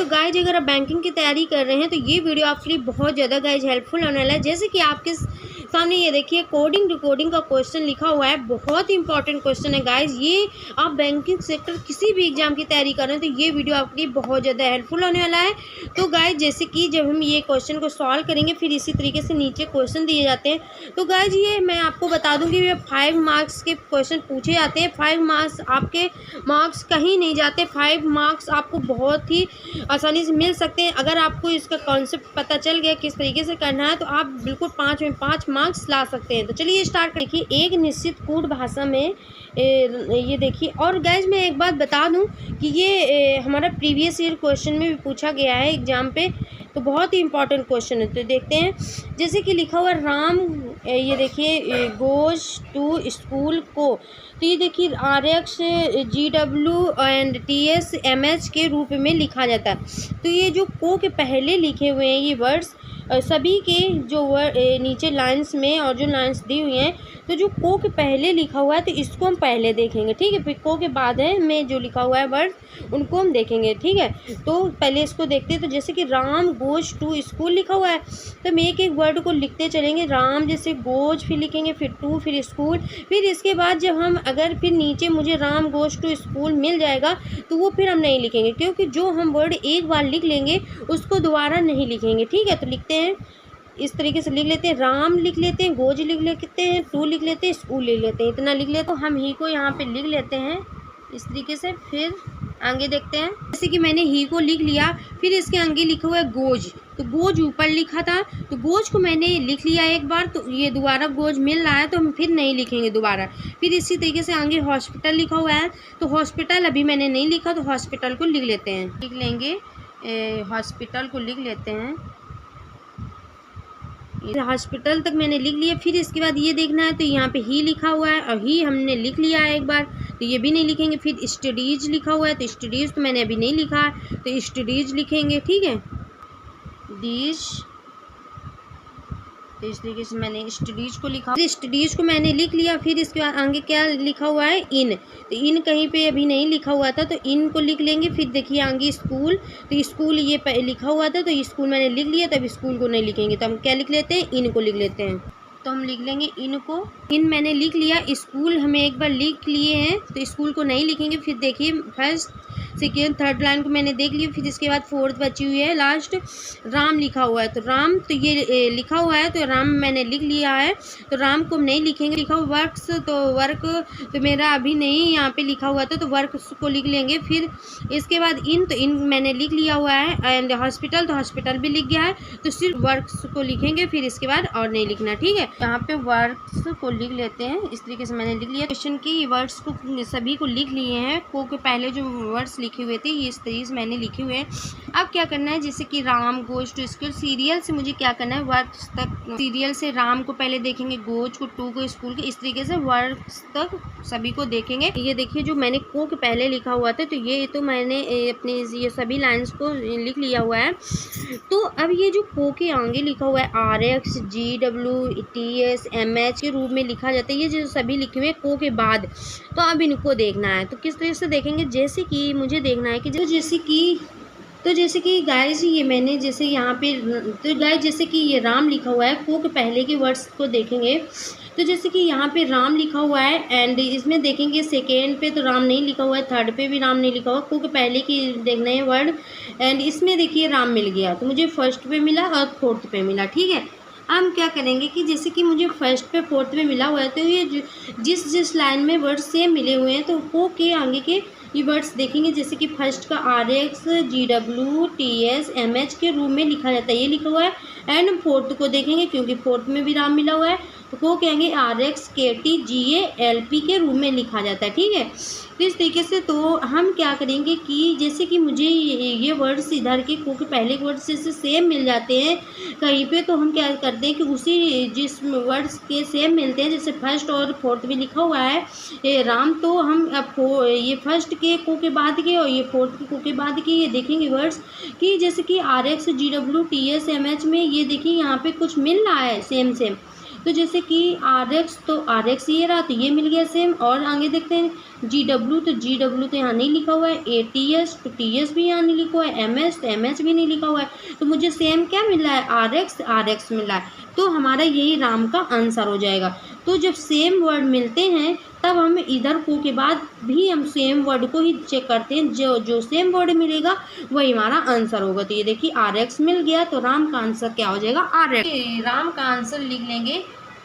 तो गाइज अगर आप बैंकिंग की तैयारी कर रहे हैं तो ये वीडियो आपके लिए बहुत ज़्यादा गाइज हेल्पफुल होने वाला है। जैसे कि आपके सामने ये देखिए कोडिंग डिकोडिंग का क्वेश्चन लिखा हुआ है, बहुत ही इंपॉर्टेंट क्वेश्चन है गाइज। ये आप बैंकिंग सेक्टर किसी भी एग्जाम की तैयारी कर रहे हैं तो ये वीडियो आपके लिए बहुत ज़्यादा हेल्पफुल होने वाला है। तो गाइज जैसे कि जब हम ये क्वेश्चन को सॉल्व करेंगे फिर इसी तरीके से नीचे क्वेश्चन दिए जाते हैं। तो गाइज ये मैं आपको बता दूँ कि ये 5 मार्क्स के क्वेश्चन पूछे जाते हैं। 5 मार्क्स आपके मार्क्स कहीं नहीं जाते, 5 मार्क्स आपको बहुत ही आसानी से मिल सकते हैं। अगर आपको इसका कॉन्सेप्ट पता चल गया किस तरीके से करना है तो आप बिल्कुल 5 में 5 मार्क्स ला सकते हैं। तो चलिए स्टार्ट देखिए। एक निश्चित कोड भाषा में ये देखिए। और गाइज मैं एक बात बता दूं कि ये हमारा प्रीवियस ईयर क्वेश्चन में भी पूछा गया है एग्जाम पे, तो बहुत ही इंपॉर्टेंट क्वेश्चन है। तो देखते हैं जैसे कि लिखा हुआ राम ये देखिए गोज टू स्कूल को, तो ये देखिए RX GW and TS MH के रूप में लिखा जाता है। तो ये जो को के पहले लिखे हुए हैं ये वर्ड्स सभी के जो नीचे लाइंस में और जो लाइंस दी हुई हैं, तो जो को के पहले लिखा हुआ है तो इसको हम पहले देखेंगे, ठीक है। फिर को के बाद है में जो लिखा हुआ है वर्ड उनको हम देखेंगे, ठीक है। तो पहले इसको देखते हैं। तो जैसे कि राम गोज टू स्कूल लिखा हुआ है तो हम एक एक वर्ड को लिखते चलेंगे। राम जैसे गोज फिर लिखेंगे, फिर टू, फिर स्कूल, फिर इसके बाद जब हम अगर फिर नीचे मुझे राम गोज टू स्कूल मिल जाएगा तो वो फिर हम नहीं लिखेंगे, क्योंकि जो हम वर्ड एक बार लिख लेंगे उसको दोबारा नहीं लिखेंगे, ठीक है। तो लिखते हैं इस तरीके से, लिख लेते हैं राम लिख लेते हैं, गोज लिख लेते हैं, टू लिख लेते हैं, स्कूल लिख लेते हैं, इतना लिख लेते हैं। तो हम ही को यहाँ पे लिख लेते हैं इस तरीके से। फिर आगे देखते हैं। जैसे कि मैंने ही को लिख लिया, फिर इसके आगे लिखा हुआ है गोज, तो गोज ऊपर लिखा था तो गोज को मैंने लिख लिया एक बार, तो ये दोबारा गोज मिल रहा है तो हम फिर नहीं लिखेंगे दोबारा। फिर इसी तरीके से आगे हॉस्पिटल लिखा हुआ है तो हॉस्पिटल अभी मैंने नहीं लिखा तो हॉस्पिटल को लिख लेते हैं, लिख लेंगे हॉस्पिटल को लिख लेते हैं। हॉस्पिटल तक मैंने लिख लिया। फिर इसके बाद ये देखना है तो यहाँ पे ही लिखा हुआ है और ही हमने लिख लिया है एक बार, तो ये भी नहीं लिखेंगे। फिर स्टडीज लिखा हुआ है तो स्टडीज तो मैंने अभी नहीं लिखा है तो स्टडीज लिखेंगे, ठीक है। डीज, तो इस तरीके से मैंने स्टडीज को लिखा, स्टडीज को मैंने लिख लिया। फिर इसके बाद आगे क्या लिखा हुआ है इन, तो इन कहीं पे अभी नहीं लिखा हुआ था तो इन को लिख लेंगे। फिर देखिए आगे स्कूल, तो स्कूल ये लिखा हुआ था तो स्कूल मैंने लिख लिया, तब स्कूल को नहीं लिखेंगे तो हम क्या लिख लेते हैं, इन को लिख लेते हैं। तो हम लिख लेंगे इन को, इन मैंने लिख लिया। स्कूल हमें एक बार लिख लिए हैं तो स्कूल को नहीं लिखेंगे। फिर देखिए फर्स्ट सेकेंड थर्ड लाइन को मैंने देख लिया। फिर इसके बाद फोर्थ बची हुई है लास्ट, राम लिखा हुआ है तो राम, तो ये लिखा हुआ है तो राम मैंने लिख लिया है तो राम को हम नहीं लिखेंगे। लिखा हुआ वर्क्स, तो वर्क तो मेरा अभी नहीं यहाँ पे लिखा हुआ था तो वर्क को लिख लेंगे। फिर इसके बाद इन, तो इन मैंने लिख लिया हुआ है। एंड हॉस्पिटल, तो हॉस्पिटल भी लिख गया है तो सिर्फ वर्क्स को लिखेंगे, फिर इसके बाद और नहीं लिखना, ठीक है। यहाँ पे वर्ड्स को लिख लेते हैं इस तरीके से मैंने लिख लिया। क्वेश्चन की वर्ड्स को सभी को लिख लिए हैं, को के पहले जो वर्ड्स लिखे हुए थे ये इस तरीके से मैंने लिखे हुए हैं। अब क्या करना है, जैसे कि Ram goes to school, serial से मुझे क्या करना है वर्ड्स तक, सीरियल से राम को पहले देखेंगे, गोज को, टू को, स्कूल के, इस तरीके से वर्ड्स तक सभी को देखेंगे। ये देखिए जो मैंने को के पहले लिखा हुआ था तो ये तो मैंने अपने ये सभी लाइन्स को लिख लिया हुआ है। तो अब ये जो को के आगे लिखा हुआ है RX GW TS MH के रूप में लिखा जाता है, ये जो सभी लिखे हुए को के बाद, तो अब इनको देखना है। तो किस तरह से देखेंगे, जैसे कि मुझे देखना है कि जैसे कि गाइस ये मैंने जैसे यहाँ पे, तो गाइस जैसे कि ये राम लिखा हुआ है, को के पहले के वर्ड्स को देखेंगे। तो जैसे कि यहाँ पे राम लिखा हुआ है एंड इसमें देखेंगे सेकेंड पे तो राम नहीं लिखा हुआ है, थर्ड पे भी राम नहीं लिखा हुआ, को के पहले की देखना है वर्ड एंड इसमें देखिए राम मिल गया तो मुझे फर्स्ट पे मिला और फोर्थ पे मिला, ठीक है। हम क्या करेंगे कि जैसे कि मुझे फर्स्ट पे फोर्थ पे मिला हुआ है तो ये जिस लाइन में वर्ड सेम मिले हुए हैं तो को के आगे के ये वर्ड्स देखेंगे। जैसे कि फर्स्ट का RX GW TS MH के रूप में लिखा जाता है, ये लिखा हुआ है। एंड फोर्थ को देखेंगे क्योंकि फोर्थ में भी राम मिला हुआ है तो को कहेंगे RX KT GA LP के रूप में लिखा जाता है, ठीक है। तो इस तरीके से तो हम क्या करेंगे कि जैसे कि मुझे ये वर्ड्स इधर के को के पहले के वर्ड्स से सेम मिल जाते हैं कहीं पे, तो हम क्या करते हैं कि उसी जिस वर्ड्स के सेम मिलते हैं, जैसे फर्स्ट और फोर्थ में लिखा हुआ है राम, तो हम अब ये फर्स्ट के को के बाद के और ये फोर्थ के को के बाद के ये देखेंगे वर्ड्स कि जैसे कि RX GW TS MH में ये देखिए यहाँ पे कुछ मिल रहा है सेम, तो जैसे कि आर एक्स, तो आर एक्स ये रहा, तो ये मिल गया सेम। और आगे देखते हैं जी डब्ल्यू, तो जी डब्ल्यू तो यहाँ नहीं लिखा हुआ है। ए टी एस, तो टी एस भी यहाँ नहीं लिखा हुआ है। एम एच, तो एम एच भी नहीं लिखा हुआ है। तो मुझे सेम क्या मिल रहा है, आर एक्स मिल रहा है। तो हमारा यही राम का आंसर हो जाएगा। तो जब सेम वर्ड मिलते हैं तब हम इधर को के बाद भी हम सेम वर्ड को ही चेक करते हैं, जो जो सेम वर्ड मिलेगा वही हमारा आंसर होगा। तो ये देखिए आर एक्स मिल गया, तो राम का आंसर क्या हो जाएगा, आर एक्स। राम का आंसर लिख लेंगे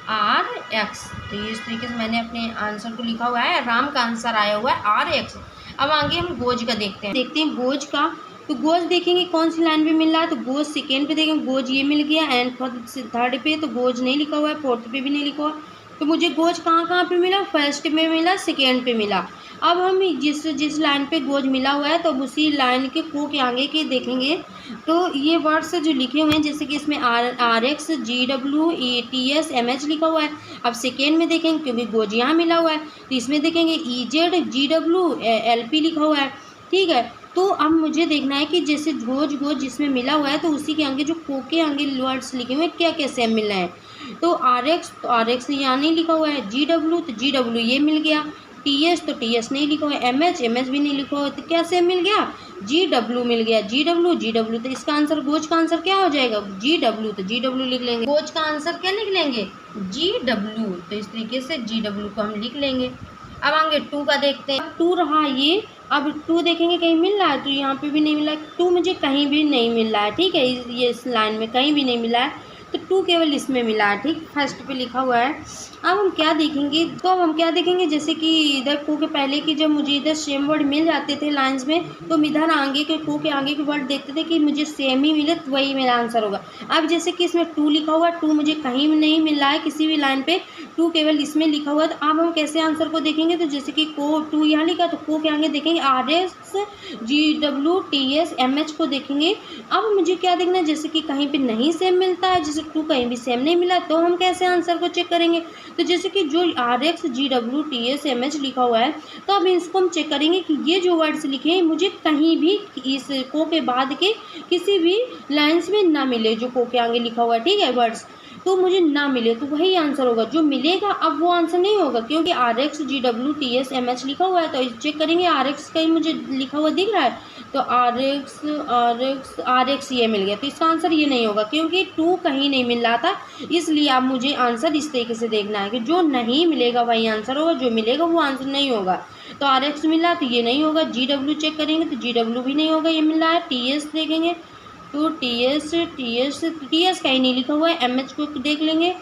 आर एक्स। तो इस तरीके से मैंने अपने आंसर को लिखा हुआ है, राम का आंसर आया हुआ है आर एक्स। अब आगे हम गोज का देखते हैं गोज का। तो गोज देखेंगे कौन सी लाइन पे मिल रहा है, तो गोज सेकेंड पे देखेंगे, गोज ये मिल गया। एंड थर्ड पे तो गोज नहीं लिखा हुआ है, फोर्थ पे भी नहीं लिखा हुआ। तो मुझे गोज कहाँ पे मिला, फर्स्ट में मिला, सेकेंड पे मिला। अब हम जिस लाइन पे गोज मिला हुआ है तो उसी लाइन के को के आगे के देखेंगे। तो ये वर्ड्स जो लिखे हुए हैं, जैसे कि इसमें R X, G W, A T S, M H लिखा हुआ है। अब सेकेंड में देखेंगे क्योंकि गोज यहाँ मिला हुआ है, तो इसमें देखेंगे ई Z, G W, L P लिखा हुआ है। ठीक है, तो अब मुझे देखना है कि जैसे गोज जिसमें मिला हुआ है तो उसी के आगे जो को के आगे वर्ड्स लिखे हुए हैं क्या क्या सेम मिल रहे हैं। तो आर एक्स यहाँ नहीं लिखा हुआ है। जी डब्ल्यू, तो जी डब्ल्यू ये मिल गया। टी एस, तो टी एस नहीं लिखा हुआ है। एम एच भी नहीं लिखा हुआ है। तो क्या सेम मिल गया, जी डब्ल्यू मिल गया। जी डब्ल्यू, तो इसका आंसर गोज का आंसर क्या हो जाएगा, जी डब्ल्यू। तो जी डब्ल्यू लिख लेंगे, गोज का आंसर क्या लिख लेंगे, जी डब्ल्यू। तो इस तरीके से जी डब्ल्यू को हम लिख लेंगे। अब आगे टू का देखते हैं। टू रहा ये, अब टू देखेंगे कहीं मिल रहा है, तो यहाँ पे भी नहीं मिला। टू मुझे कहीं भी नहीं मिल रहा है। ठीक है, ये इस लाइन में कहीं भी नहीं मिला है, तो टू केवल इसमें मिला है। ठीक, फर्स्ट पे लिखा हुआ है। अब हम क्या देखेंगे, जैसे कि इधर को के पहले की जब मुझे इधर सेम वर्ड मिल जाते थे लाइंस में, तो हम इधर आगे के को के आगे के वर्ड देखते थे कि मुझे सेम ही मिले, तो वही मेरा आंसर होगा। अब जैसे कि इसमें टू लिखा हुआ, टू मुझे कहीं भी नहीं मिल रहा है किसी भी लाइन पे, टू केवल इसमें लिखा हुआ है। तो अब हम कैसे आंसर को देखेंगे, तो जैसे कि को टू यहाँ लिखा, तो को के आगे देखेंगे R S, G W, T S, M H को देखेंगे। अब मुझे क्या देखना है, जैसे कि कहीं पे नहीं सेम मिलता है, जैसे टू कहीं भी सेम नहीं मिला, तो हम कैसे आंसर को चेक करेंगे। तो जैसे कि जो R X, G W, T S, M H लिखा हुआ है, तो अब इसको हम चेक करेंगे कि ये जो वर्ड्स लिखे हैं मुझे कहीं भी इस को के बाद के किसी भी लाइन्स में ना मिले, जो को के आगे लिखा हुआ है। ठीक है, वर्ड्स तो मुझे ना मिले, तो वही आंसर होगा जो मिलेगा। अब वो आंसर नहीं होगा क्योंकि R X, G W, T S, M H लिखा हुआ है, तो चेक करेंगे आर एक्स कहीं मुझे लिखा हुआ दिख रहा है, तो आर एक्स ये मिल गया। तो इसका आंसर ये नहीं होगा क्योंकि टू कहीं नहीं मिल रहा था, इसलिए अब मुझे आंसर इस तरीके से देखना है कि जो नहीं मिलेगा वही आंसर होगा, जो मिलेगा वो आंसर नहीं होगा। तो आर एक्स मिला तो ये नहीं होगा। जी डब्ल्यू चेक करेंगे तो जी डब्ल्यू भी नहीं होगा, ये मिल रहा है। टी एस देखेंगे तो टी एस कहीं नहीं लिखा हुआ है। एम एच को देख लेंगे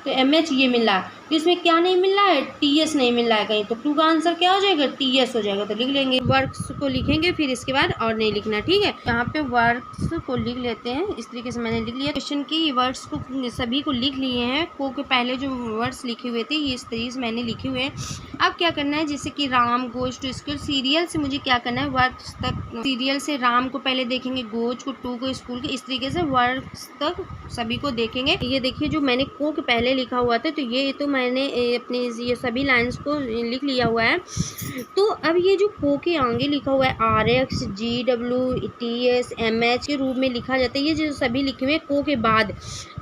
तो एम एच ये मिल रहा है, तो इसमें क्या नहीं मिल रहा है, टी एस नहीं मिल रहा है कहीं, तो टू का आंसर क्या हो जाएगा, टी एस हो जाएगा। तो लिख लेंगे, वर्ड्स को लिखेंगे फिर इसके बाद और नहीं लिखना। ठीक है, यहाँ पे वर्ड्स को लिख लेते हैं। इस तरीके से मैंने लिख लिया। क्वेश्चन की वर्ड्स को सभी को लिख लिए हैं। को के पहले जो वर्ड्स लिखे हुए थे ये इस तरीके से मैंने लिखे हुए हैं। अब क्या करना है, जैसे कि Ram goes to school, serial से मुझे क्या करना है, वर्ड्स तक सीरियल से राम को पहले देखेंगे, गोज को, टू को स्कूल के, इस तरीके से वर्ड्स तक सभी को देखेंगे। ये देखिए जो मैंने को के पहले लिखा हुआ था, तो ये तो मैंने अपने ये सभी लाइंस को लिख लिया हुआ है। तो अब ये जो को के आगे लिखा हुआ है R X, G W, T S, M H के रूप में लिखा जाता है, ये जो सभी लिखे हुए हैं को के बाद,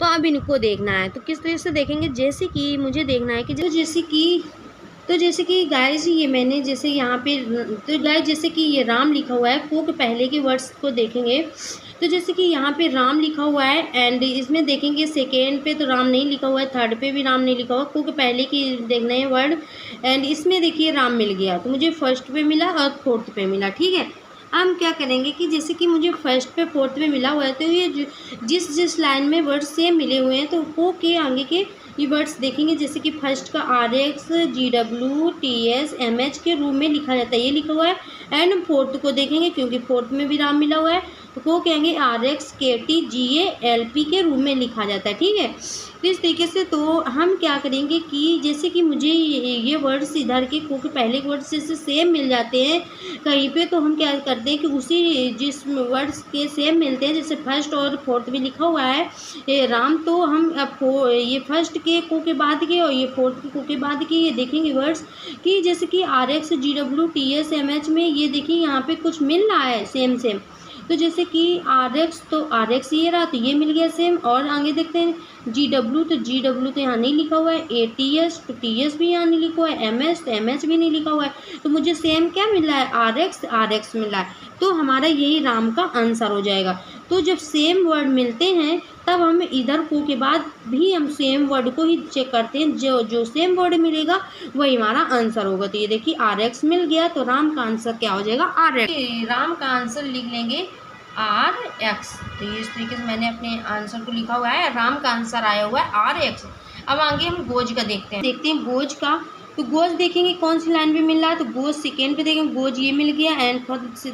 तो अब इनको देखना है। तो किस तरह से देखेंगे, जैसे कि मुझे देखना है कि जैसे कि गाइस ये मैंने जैसे यहाँ पे, तो गाइस जैसे कि ये राम लिखा हुआ है, को के पहले के वर्ड्स को देखेंगे। तो जैसे कि यहाँ पे राम लिखा हुआ है एंड इसमें देखेंगे सेकेंड पे तो राम नहीं लिखा हुआ है, थर्ड पे भी राम नहीं लिखा हुआ, को के पहले की देखना है वर्ड, एंड इसमें देखिए राम मिल गया, तो मुझे फर्स्ट पे मिला और फोर्थ पे मिला। ठीक है, हम क्या करेंगे कि जैसे कि मुझे फर्स्ट पे फोर्थ पे मिला हुआ है, तो ये जिस लाइन में वर्ड सेम मिले हुए हैं, तो को के आगे के ये वर्ड्स देखेंगे। जैसे कि फर्स्ट का R X, G W, T S, M H के रूप में लिखा जाता है, ये लिखा हुआ है। एंड फोर्थ को देखेंगे क्योंकि फोर्थ में भी राम मिला हुआ है, तो को कहेंगे आर एक्स, के टी, जी ए, एल पी के रूप में लिखा जाता है। ठीक है, तो इस तरीके से तो हम क्या करेंगे कि जैसे कि मुझे ये वर्ड्स इधर के को के पहले के वर्ड्स से सेम मिल जाते हैं कहीं पे, तो हम क्या करते हैं कि उसी जिस वर्ड्स के सेम मिलते हैं, जैसे फर्स्ट और फोर्थ में लिखा हुआ है राम, तो हम ये फर्स्ट के को के बाद के और ये फोर्थ के को के बाद के ये देखेंगे वर्ड्स कि जैसे कि R X, G W, T S, M H में ये देखिए यहाँ पे कुछ मिल रहा है सेम, तो जैसे कि आर एक्स, तो आर एक्स ये रहा, तो ये मिल गया सेम। और आगे देखते हैं जी डब्ल्यू, तो जी डब्ल्यू तो यहाँ नहीं लिखा हुआ है। ए टी एस, तो टी एस भी यहाँ नहीं लिखा हुआ है। एम एच, तो एम एच भी नहीं लिखा हुआ है। तो मुझे सेम क्या मिल रहा है, आर एक्स मिल रहा है। तो हमारा यही राम का आंसर हो जाएगा। तो जब सेम वर्ड मिलते हैं तब हम इधर को के बाद भी हम सेम वर्ड को ही चेक करते हैं, जो जो सेम वर्ड मिलेगा वही हमारा आंसर होगा। तो ये देखिए आर एक्स मिल गया, तो राम का आंसर क्या हो जाएगा, आर एक्स। राम का आंसर लिख लेंगे आर एक्स। तो इस तरीके से मैंने अपने आंसर को लिखा हुआ है, राम का आंसर आया हुआ है आर एक्स। अब आगे हम गोज का देखते हैं गोज का। तो गोज देखेंगे कौन सी लाइन पे मिल रहा है, तो गोज सेकेंड पे देखेंगे, गोज ये मिल गया। एंड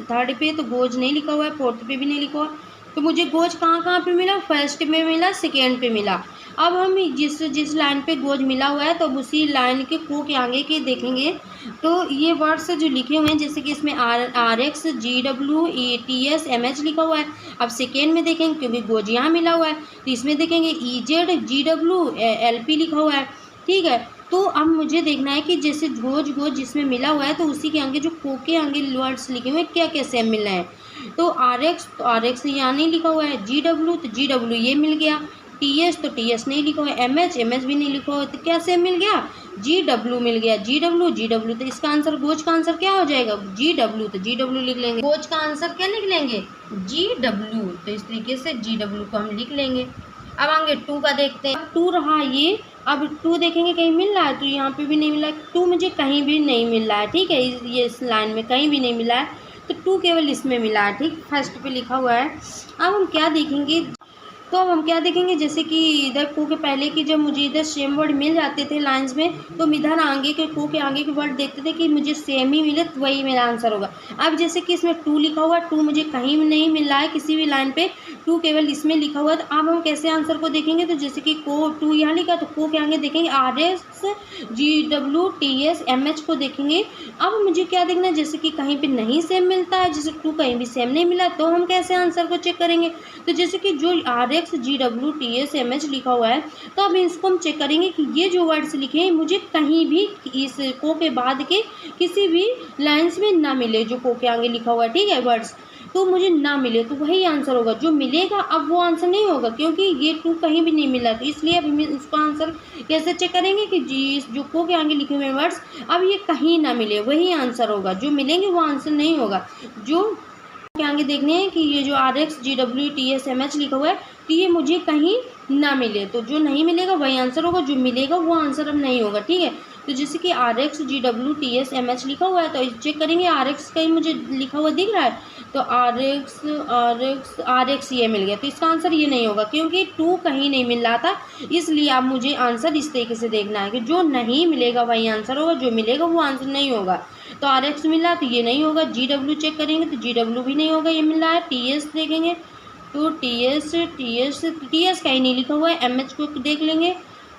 थर्ड पे तो गोज नहीं लिखा हुआ है, फोर्थ पे भी नहीं लिखा हुआ। तो मुझे गोज कहाँ पे मिला, फर्स्ट में मिला, सेकेंड पे मिला। अब हम जिस लाइन पे गोज मिला हुआ है तो उसी लाइन के को के आगे के देखेंगे। तो ये वर्ड्स जो लिखे हुए हैं, जैसे कि इसमें R X, G W, A T S, M H लिखा हुआ है। अब सेकेंड में देखेंगे क्योंकि गोज यहाँ मिला हुआ है, तो इसमें देखेंगे ई Z, G W, L P लिखा हुआ है। ठीक है, तो अब मुझे देखना है कि जैसे गोज जिसमें मिला हुआ है तो उसी के आगे जो को के आगे वर्ड्स लिखे हुए हैं क्या क्या सेम मिल रहे हैं। तो आर एक्स यहाँ नहीं लिखा हुआ है। जी डब्ल्यू, तो जी डब्ल्यू ये मिल गया। टी एस, तो टी एस नहीं लिखा हुआ है। एम एच भी नहीं लिखा हुआ है। तो क्या सेम मिल गया, जी डब्ल्यू मिल गया। जी डब्ल्यू, तो इसका आंसर गोज का आंसर क्या हो जाएगा, जी डब्ल्यू। तो जी डब्ल्यू लिख लेंगे, गोज का आंसर क्या लिख लेंगे, जी डब्ल्यू। तो इस तरीके से जी डब्ल्यू को हम लिख लेंगे। अब आगे टू का देखते हैं। टू रहा ये, अब टू देखेंगे कहीं मिल रहा है, तो यहाँ पे भी नहीं मिला है। टू मुझे कहीं भी नहीं मिल रहा है। ठीक है, ये इस लाइन में कहीं भी नहीं मिला है, तो टू केवल इसमें मिला है। ठीक, फर्स्ट पे लिखा हुआ है। अब हम क्या देखेंगे, तो अब हम क्या देखेंगे, जैसे कि इधर को के पहले की जब मुझे इधर सेम वर्ड मिल जाते थे लाइंस में, तो हम इधर आगे के को के आगे के वर्ड देखते थे कि मुझे सेम ही मिले, तो वही मेरा आंसर होगा। अब जैसे कि इसमें टू लिखा हुआ, टू मुझे कहीं नहीं मिल रहा है किसी भी लाइन पे, टू केवल इसमें लिखा हुआ है। तो अब हम कैसे आंसर को देखेंगे, तो जैसे कि को टू यहाँ लिखा, तो को के आगे देखेंगे R X, G W, T S, M H को देखेंगे। अब मुझे क्या देखना है, जैसे कि कहीं पे नहीं सेम मिलता है, जैसे टू कहीं भी सेम नहीं मिला, तो हम कैसे आंसर को चेक करेंगे। तो जैसे कि जो R X, G W, T S, M H लिखा हुआ है, तो अब इसको हम चेक करेंगे कि ये जो वर्ड्स लिखे हैं मुझे कहीं भी इस को के बाद के किसी भी लाइन्स में ना मिले, जो को के आगे लिखा हुआ है। ठीक है, वर्ड्स तो मुझे ना मिले, तो वही आंसर होगा। जो मिलेगा अब वो आंसर नहीं होगा, क्योंकि ये टू कहीं भी नहीं मिला, तो इसलिए अब उसका आंसर कैसे चेक करेंगे कि जी जो को के आगे लिखे हुए वर्ड्स अब ये कहीं ना मिले, वही आंसर होगा। जो मिलेंगे वो आंसर नहीं होगा। जो के आगे देखने हैं कि ये जो R X, G W, T S, M H लिखा हुआ है, तो ये मुझे कहीं ना मिले, तो जो नहीं मिलेगा वही आंसर होगा, जो मिलेगा वो आंसर अब नहीं होगा। ठीक है, तो जैसे कि R X, G W, T S, M H लिखा हुआ है, तो चेक करेंगे आर एक्स कहीं मुझे लिखा हुआ दिख रहा है, तो आर एक्स ये मिल गया, तो इसका आंसर ये नहीं होगा, क्योंकि टू कहीं नहीं मिल रहा था। इसलिए अब मुझे आंसर इस तरीके से देखना है कि जो नहीं मिलेगा वही आंसर होगा, जो मिलेगा वो आंसर नहीं होगा। तो आर एक्स मिला तो ये नहीं होगा। जी डब्ल्यू चेक करेंगे तो जी डब्ल्यू भी नहीं होगा, ये मिल रहा है। टी एस देखेंगे तो टी एस कहीं नहीं लिखा हुआ है। एम एच को देख लेंगे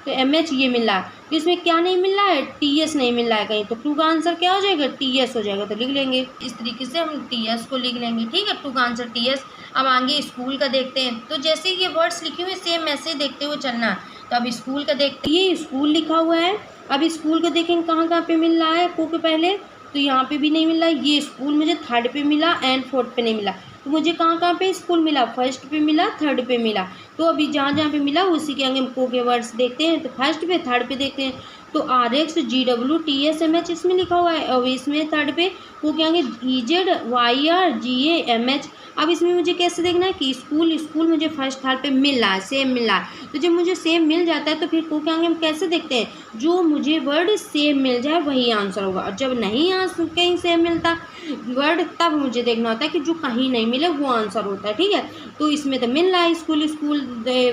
तो एम एच ये मिल रहा है, तो इसमें क्या नहीं मिल रहा है, टी एस नहीं मिल रहा है कहीं, तो टू का आंसर क्या हो जाएगा, टी एस हो जाएगा। तो लिख लेंगे इस तरीके से हम टी एस को लिख लेंगे। ठीक है, टू का आंसर टी एस। अब आगे स्कूल का देखते हैं, तो जैसे ये वर्ड्स लिखे हुए सेम मैसेज देखते हुए चलना है। तो अब स्कूल का देखते हैं, ये स्कूल लिखा हुआ है। अब स्कूल को देखेंगे कहाँ कहाँ पे मिल रहा है, को के पहले, तो यहाँ पे भी नहीं मिल रहा है। ये स्कूल मुझे थर्ड पे मिला एंड फोर्थ पे नहीं मिला, तो मुझे कहाँ कहाँ पे स्कूल मिला, फर्स्ट पे मिला, थर्ड पे मिला। तो अभी जहाँ जहाँ पे मिला उसी के आगे हम को के वर्ड्स देखते हैं, तो फर्स्ट पे, थर्ड पे देखते हैं। तो R X, G W, T S, M H इसमें लिखा हुआ है, और इसमें थर्ड पे को के आगे E Z, Y R, G A, M H. अब इसमें मुझे कैसे देखना है कि स्कूल मुझे फर्स्ट थर्ड पे मिल रहा है, सेम मिल रहा है। तो जब मुझे सेम मिल जाता है तो फिर को के आगे हम कैसे देखते हैं, जो मुझे वर्ड सेम मिल जाए वही आंसर होगा। और जब नहीं कहीं सेम मिलता वर्ड, तब मुझे देखना होता है कि जो कहीं नहीं मिले वो आंसर होता है। ठीक है, तो इसमें तो मिल रहा है स्कूल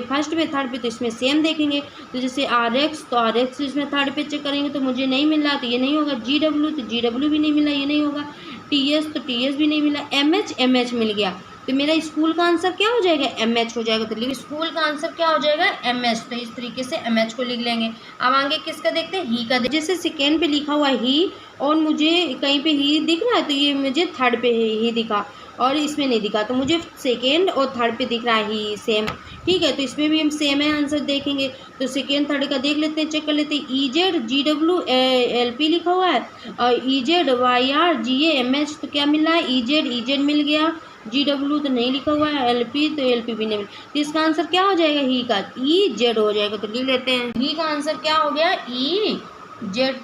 फर्स्ट पे, थर्ड पे, तो इसमें सेम देखेंगे। तो जैसे आर एक्स, तो आर एक्स इसमें थर्ड पे चेक करेंगे तो मुझे नहीं मिल रहा, तो ये नहीं होगा। जी डब्ल्यू, तो जी डब्ल्यू भी नहीं मिला, ये नहीं होगा। टी एस, तो टी एस भी नहीं मिला। एम एच मिल गया, तो मेरा स्कूल का आंसर क्या हो जाएगा, एम एच हो जाएगा। तो स्कूल का आंसर क्या हो जाएगा, एम एच। तो इस तरीके से एम एच को लिख लेंगे। अब आगे किसका देखते हैं, ही का। जैसे सेकेंड पे लिखा हुआ ही और मुझे कहीं पे ही दिख रहा है, तो ये मुझे थर्ड पे ही दिखा और इसमें नहीं दिखा, तो मुझे सेकेंड और थर्ड पे दिख रहा है ही सेम। ठीक है, तो इसमें भी हम सेम है आंसर देखेंगे। तो सेकेंड थर्ड का देख लेते हैं, चेक कर लेते हैं। E Z, G W, L P लिखा हुआ है, और E Z, Y R, G A, M H, तो क्या मिल रहा है, ई जेड मिल गया। GW तो नहीं लिखा हुआ है, LP तो LP भी नहीं मिला, तो इसका आंसर क्या हो जाएगा? ही का EZ हो जाएगा। तो लिख लेते हैं, ही का आंसर क्या हो गया? EZ।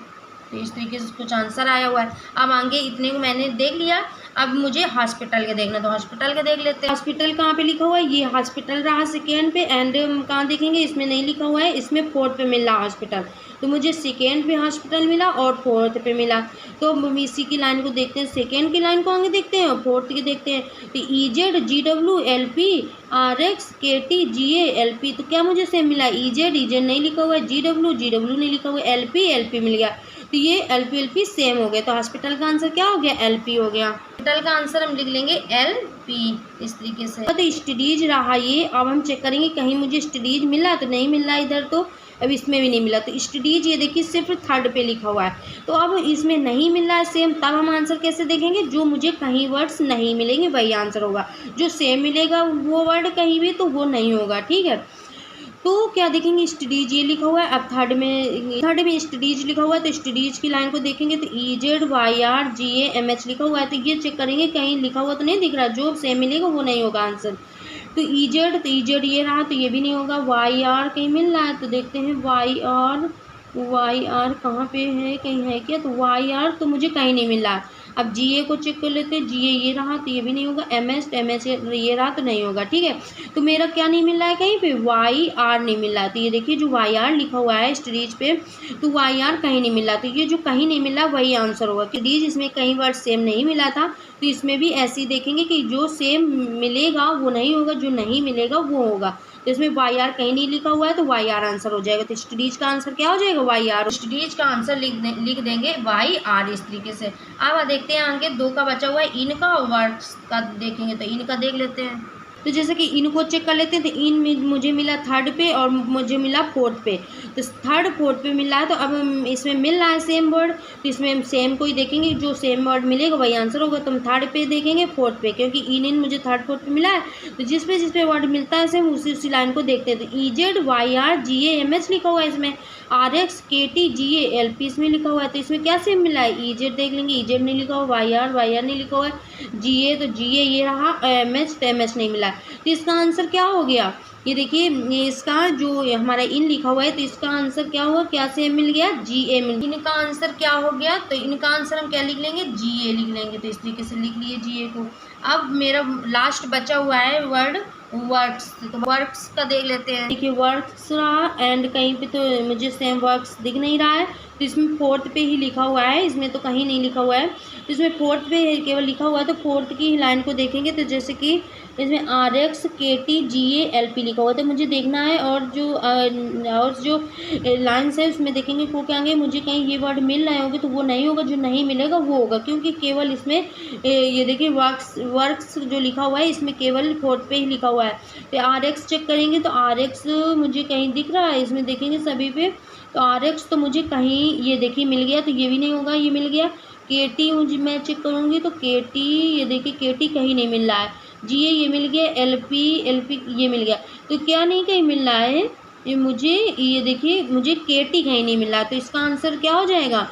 तो इस तरीके से कुछ आंसर आया हुआ है। अब आगे इतने को मैंने देख लिया, अब मुझे हॉस्पिटल के देखना, तो हॉस्पिटल के देख लेते हैं। हॉस्पिटल कहाँ पे लिखा हुआ है? ये हॉस्पिटल रहा सेकेंड पे, एंड कहाँ देखेंगे? इसमें नहीं लिखा हुआ है, इसमें फोर्थ पे मिल रहा हॉस्पिटल। तो मुझे सेकेंड पे हॉस्पिटल मिला और फोर्थ पे मिला। तो हम इसी की लाइन को देखते हैं, सेकेंड की लाइन को आगे देखते हैं और फोर्थ की देखते हैं। तो EZ GW LP RX KT GA LP, तो क्या मुझे सेम मिला? EZ नहीं लिखा हुआ है, GW नहीं लिखा हुआ है, LP मिल गया। तो ये LP सेम हो गया। तो हॉस्पिटल का आंसर क्या हो गया? LP हो गया। हॉस्पिटल का आंसर हम लिख लेंगे LP इस तरीके से। तो स्टडीज रहा ये। अब हम चेक करेंगे कहीं मुझे स्टडीज मिला, तो नहीं मिल रहा इधर, तो अब इसमें भी नहीं मिला। तो स्टडीज ये देखिए सिर्फ थर्ड पे लिखा हुआ है, तो अब इसमें नहीं मिल रहा है सेम। तब हम आंसर कैसे देखेंगे? जो मुझे कहीं वर्ड्स नहीं मिलेंगे वही आंसर होगा, जो सेम मिलेगा वो वर्ड कहीं भी तो वो नहीं होगा। ठीक है, तो क्या देखेंगे? स्टडीज ये लिखा हुआ है। अब थर्ड में स्टडीज लिखा हुआ है, तो स्टडीज की लाइन को देखेंगे तो EZYRGAMH लिखा हुआ है। तो ये चेक करेंगे कहीं लिखा हुआ तो नहीं दिख रहा, जो सेम मिलेगा वो नहीं होगा आंसर। तो EZ ये रहा, तो ये भी नहीं होगा। YR कहीं मिल रहा है, तो देखते हैं YR कहाँ पे है, कहीं है क्या? तो YR तो मुझे कहीं नहीं मिल रहा। अब GA को चेक कर लेते हैं, GA ये रहा, तो ये भी नहीं होगा। MS ये रहा, तो नहीं होगा। ठीक है, तो मेरा क्या नहीं मिल रहा है कहीं पे? YR नहीं मिल रहा। तो ये देखिए जो YR लिखा हुआ है स्टडीज पे, तो YR कहीं नहीं मिल रहा। तो ये जो कहीं नहीं मिल रहा वही आंसर होगा। स्टडीज इसमें कहीं वर्ड सेम नहीं मिला था, तो इसमें भी ऐसे ही देखेंगे कि जो सेम मिलेगा वो नहीं होगा, जो नहीं मिलेगा वो होगा। तो इसमें YR कहीं नहीं लिखा हुआ है, तो YR आंसर हो जाएगा। तो स्टडीज का आंसर क्या हो जाएगा? YR। स्टडीज का आंसर लिख देंगे YR इस तरीके से। अब देखते हैं आगे 2 का बचा हुआ है, इनका और वर्ड्स का देखेंगे, तो इनका देख लेते हैं। तो जैसे कि इनको चेक कर लेते हैं, तो इन में मुझे मिला थर्ड पे और मुझे मिला फोर्थ पे। तो थर्ड फोर्थ पे मिल रहा है, तो अब इसमें मिल रहा है सेम वर्ड, तो इसमें हम सेम को ही देखेंगे, जो सेम वर्ड मिलेगा वही आंसर होगा। तो हम थर्ड पे देखेंगे, फोर्थ पे, क्योंकि इन मुझे थर्ड फोर्थ पे मिला है, तो जिस पे वर्ड मिलता है सेम उसी लाइन को देखते हैं। तो EZYRGAMH लिखा हुआ है, इसमें RX KT GA LP इसमें लिखा हुआ है। तो इसमें क्या सेम मिला है? EZ देख लेंगे, EZ नहीं लिखा हुआ, YR नहीं लिखा हुआ है, GA तो GA ये रहा, MH तो MH नहीं मिला। तो इसका आंसर क्या हो गया? ये देखिए, इसका जो हमारा इन लिखा हुआ है, तो इसका आंसर क्या हुआ? क्या सेम मिल गया? GA मिल गया। इनका आंसर क्या हो गया? तो इनका आंसर हम क्या लिख लेंगे? GA लिख लेंगे। तो इस तरीके से लिख लिए GA को। अब मेरा लास्ट बचा हुआ है वर्ड वर्क्स, तो वर्क्स का देख लेते हैं। देखिए वर्क्स रहा, एंड कहीं पे तो मुझे सेम वर्क्स दिख नहीं रहा है, तो इसमें फोर्थ पे ही लिखा हुआ है, इसमें तो कहीं नहीं लिखा हुआ है। तो इसमें फोर्थ पे केवल लिखा हुआ है, तो फोर्थ की लाइन को देखेंगे, तो जैसे कि इसमें RX KT GA LP लिखा हुआ है, तो मुझे देखना है। और जो लाइन्स है उसमें देखेंगे को क्या आएंगे, मुझे कहीं ये वर्ड मिल रहे होंगे, तो वो नहीं होगा, जो नहीं मिलेगा वो होगा, क्योंकि केवल इसमें ये देखिए वर्क्स जो लिखा हुआ है इसमें केवल फोर्थ पे ही लिखा हुआ है। तो RX चेक करेंगे, तो RX मुझे कहीं दिख रहा है, इसमें देखेंगे सभी पे, तो RX तो मुझे कहीं ये देखिए मिल गया, तो ये भी नहीं होगा, ये मिल गया। KT मुझे मैं चेक करूँगी, तो KT ये देखिए KT कहीं नहीं मिल रहा है। GA ये मिल गया, LP ये मिल गया, तो क्या नहीं कहीं मिल रहा है ये देखिए मुझे KT कहीं नहीं मिल रहा। तो इसका आंसर क्या हो जाएगा?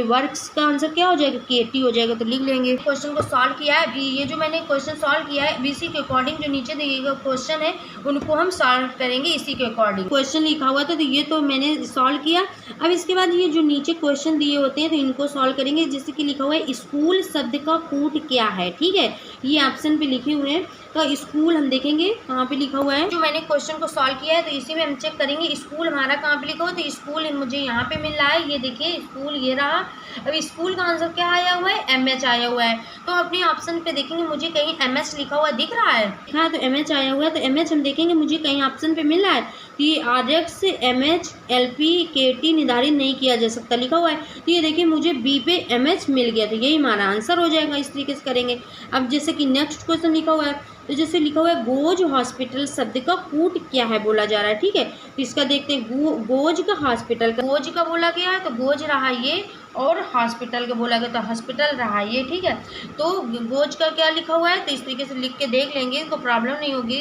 वर्क्स का आंसर क्या हो जाएगा? KT हो जाएगा। तो लिख लेंगे। क्वेश्चन को सॉल्व किया है, अभी ये जो मैंने क्वेश्चन सॉल्व किया है इसी के अकॉर्डिंग जो नीचे दिए गए क्वेश्चन है उनको हम सॉल्व करेंगे इसी के अकॉर्डिंग। क्वेश्चन लिखा हुआ था, तो ये तो मैंने सॉल्व किया। अब इसके बाद ये जो नीचे क्वेश्चन दिए होते हैं तो इनको सॉल्व करेंगे, जैसे कि लिखा हुआ है स्कूल शब्द का कूट क्या है। ठीक है, ये ऑप्शन पे लिखे हुए हैं, तो स्कूल हम देखेंगे कहाँ पे लिखा हुआ है। जो मैंने क्वेश्चन को सॉल्व किया है तो इसी में हम चेक करेंगे स्कूल हमारा कहाँ पे लिखा हुआ है। तो स्कूल मुझे यहाँ पे मिल रहा है, ये देखिए स्कूल ये रहा। अब स्कूल का आंसर क्या आया हुआ है? MH आया हुआ है। तो अपने ऑप्शन पे देखेंगे मुझे कहीं MH लिखा हुआ दिख रहा है। हाँ, तो MH आया हुआ है, तो MH हम देखेंगे मुझे कहीं ऑप्शन पे मिल रहा है कि RX MH LP KT निर्धारित नहीं किया जा सकता लिखा हुआ है। तो ये देखिए मुझे B पे MH मिल गया, तो यही हमारा आंसर हो जाएगा। इस तरीके से करेंगे। अब जैसे कि नेक्स्ट क्वेश्चन लिखा हुआ है, तो जैसे लिखा हुआ है गोज हॉस्पिटल शब्द का कूट क्या है बोला जा रहा है। ठीक है, तो इसका देखते हैं। गोज का हॉस्पिटल का गोज का बोला गया है, तो गोज रहा ये, और हॉस्पिटल का बोला गया तो हॉस्पिटल रहा ये। ठीक है, तो गोज का क्या लिखा हुआ है, तो इस तरीके से लिख के देख लेंगे, इनको प्रॉब्लम नहीं होगी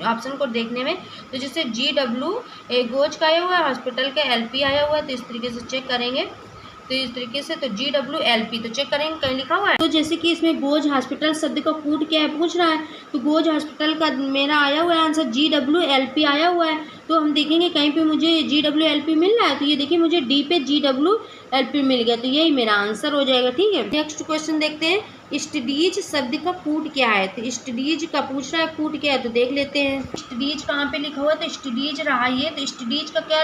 ऑप्शन को देखने में। तो जैसे GW गोज का आया हुआ है, हॉस्पिटल का LP आया हुआ है, तो इस तरीके से चेक करेंगे। तो इस तरीके से, तो GWLP तो चेक करेंगे कहीं लिखा हुआ है। तो जैसे कि इसमें गोज हॉस्पिटल शब्द का कूट क्या है पूछ रहा है, तो गोज हॉस्पिटल का मेरा आया हुआ है आंसर GWLP आया हुआ है। तो हम देखेंगे कहीं पे मुझे GWLP मिल रहा है, तो ये देखिए मुझे डी पे GWLP मिल गया, तो यही मेरा आंसर हो जाएगा। ठीक है, नेक्स्ट क्वेश्चन देखते हैं, स्टडीज शब्द का कूट क्या है। तो स्टडीज का पूछ रहा है कूट क्या है, तो देख लेते हैं। स्टडीज कहाँ पे लिखा हुआ है, तो स्टडीज रहा ये, तो स्टडीज का क्या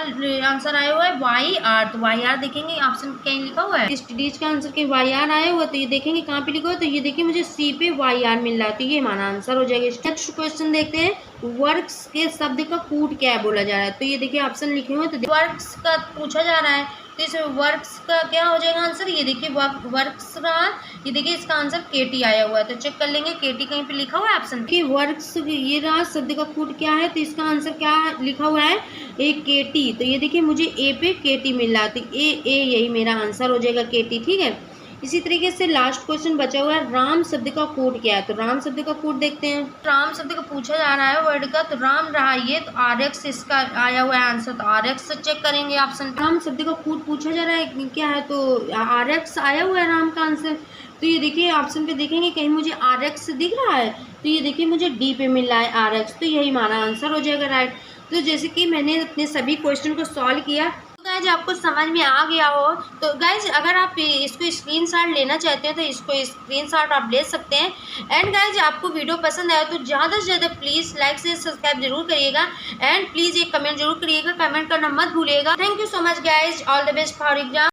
आंसर आया हुआ है YR, तो YR देखेंगे ऑप्शन कहीं लिखा हुआ है, स्टडीज का आंसर के YR आया हुआ है, तो ये देखेंगे कहाँ पे लिखा हुआ है, तो ये देखिए मुझे C पे YR मिल रहा है, तो ये हमारा आंसर हो जाएगा। नेक्स्ट क्वेश्चन देखते हैं, वर्क्स के शब्द का कूट क्या है बोला जा रहा है, तो ये देखिए ऑप्शन लिखे हुए हैं, तो वर्क्स का पूछा जा रहा है, तो इसमें वर्क्स का क्या हो जाएगा आंसर, ये देखिए वर्क्स रहा, ये देखिए इसका आंसर KT आया हुआ है, तो चेक कर लेंगे KT कहीं पे लिखा हुआ है ऑप्शन कि वर्क्स, ये रहा शब्द का कूट क्या है, तो इसका आंसर क्या लिखा हुआ है KT, तो ये देखिए मुझे A पे KT मिल रहा है, तो A यही मेरा आंसर हो जाएगा KT। ठीक है, इसी तरीके से लास्ट क्वेश्चन बचा हुआ है, राम शब्द का कोड क्या है, तो राम शब्द का कोड देखते हैं। राम शब्द का पूछा जा रहा है वर्ड का, तो राम रहा ये, तो RX इसका आया हुआ है आंसर, तो RX से चेक करेंगे ऑप्शन। राम शब्द का कोड पूछा जा रहा है क्या है, तो RX आया हुआ है राम का आंसर, तो ये देखिए ऑप्शन पे देखेंगे कहीं मुझे RX दिख रहा है, तो ये देखिए मुझे D पे मिल रहा है RX, तो यही हमारा आंसर हो जाएगा राइट। तो जैसे कि मैंने अपने सभी क्वेश्चन को सॉल्व किया, गाइज आपको समझ में आ गया हो, तो गाइज अगर आप इसको स्क्रीनशॉट लेना चाहते हैं तो इसको स्क्रीनशॉट आप ले सकते हैं। एंड गाइज आपको वीडियो पसंद आया तो ज़्यादा से ज़्यादा प्लीज़ लाइक से सब्सक्राइब जरूर करिएगा, एंड प्लीज़ एक कमेंट जरूर करिएगा, कमेंट करना मत भूलिएगा। Thank you so much guys, all the best for exam.